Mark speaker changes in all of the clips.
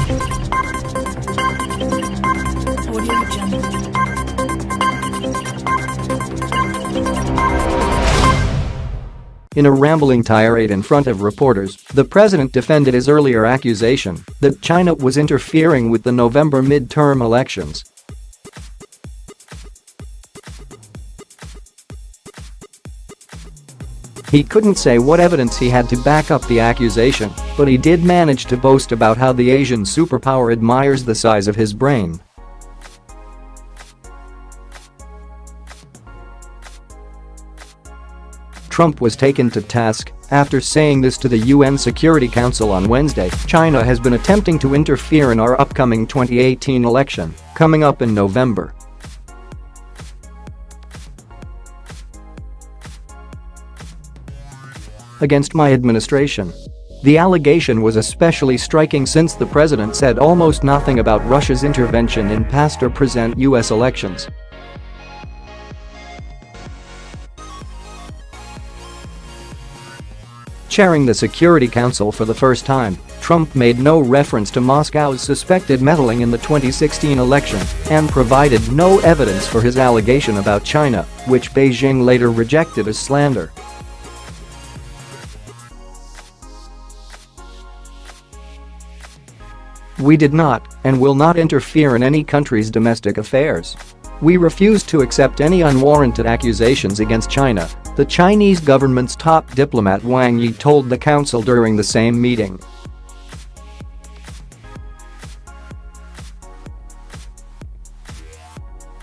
Speaker 1: Audio Jungle.
Speaker 2: In a rambling tirade in front of reporters, the president defended his earlier accusation that China was interfering with the November midterm elections. He couldn't say what evidence he had to back up the accusation, but he did manage to boast about how the Asian superpower admires the size of his brain. Trump was taken to task after saying this to the UN Security Council on Wednesday. China has been attempting to interfere in our upcoming 2018 election, coming up in November. Against my administration. The allegation was especially striking since the president said almost nothing about Russia's intervention in past or present US elections. Chairing the Security Council for the first time, Trump made no reference to Moscow's suspected meddling in the 2016 election and provided no evidence for his allegation about China, which Beijing later rejected as slander. We did not and will not interfere in any country's domestic affairs. We refuse to accept any unwarranted accusations against China, the Chinese government's top diplomat Wang Yi told the council during the same meeting.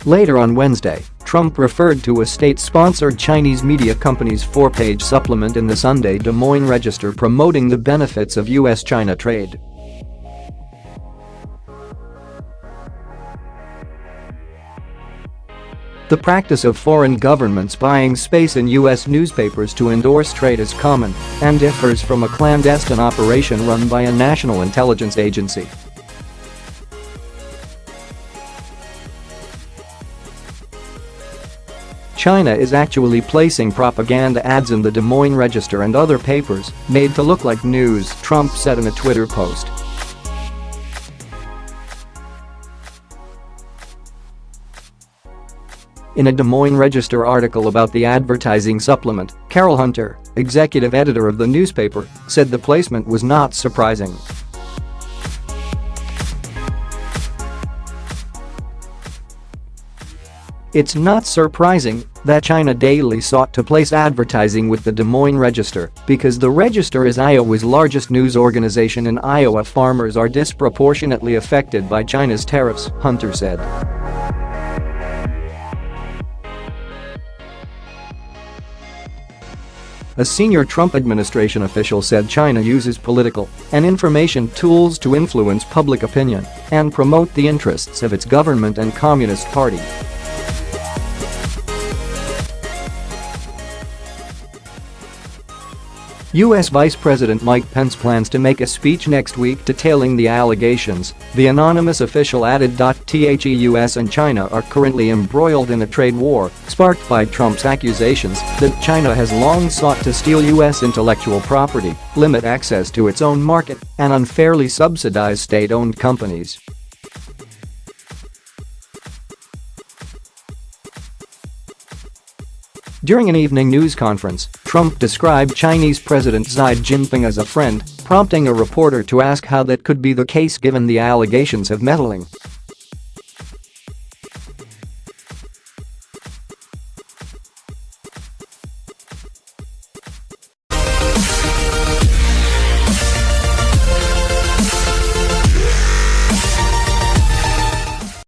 Speaker 2: Later on Wednesday, Trump referred to a state-sponsored Chinese media company's four-page supplement in the Sunday Des Moines Register promoting the benefits of US-China trade. The practice of foreign governments buying space in U.S. newspapers to endorse trade is common and differs from a clandestine operation run by a national intelligence agency. China is actually placing propaganda ads in the Des Moines Register and other papers, made to look like news, Trump said in a Twitter post. In a Des Moines Register article about the advertising supplement, Carol Hunter, executive editor of the newspaper, said the placement was not surprising. It's not surprising that China Daily sought to place advertising with the Des Moines Register because the Register is Iowa's largest news organization and Iowa farmers are disproportionately affected by China's tariffs, Hunter said. A senior Trump administration official said China uses political and information tools to influence public opinion and promote the interests of its government and Communist Party. U.S. Vice President Mike Pence plans to make a speech next week detailing the allegations, the anonymous official added. The U.S. and China are currently embroiled in a trade war sparked by Trump's accusations that China has long sought to steal U.S. intellectual property, limit access to its own market, and unfairly subsidize state-owned companies. During an evening news conference, Trump described Chinese President Xi Jinping as a friend, prompting a reporter to ask how that could be the case given the allegations of meddling.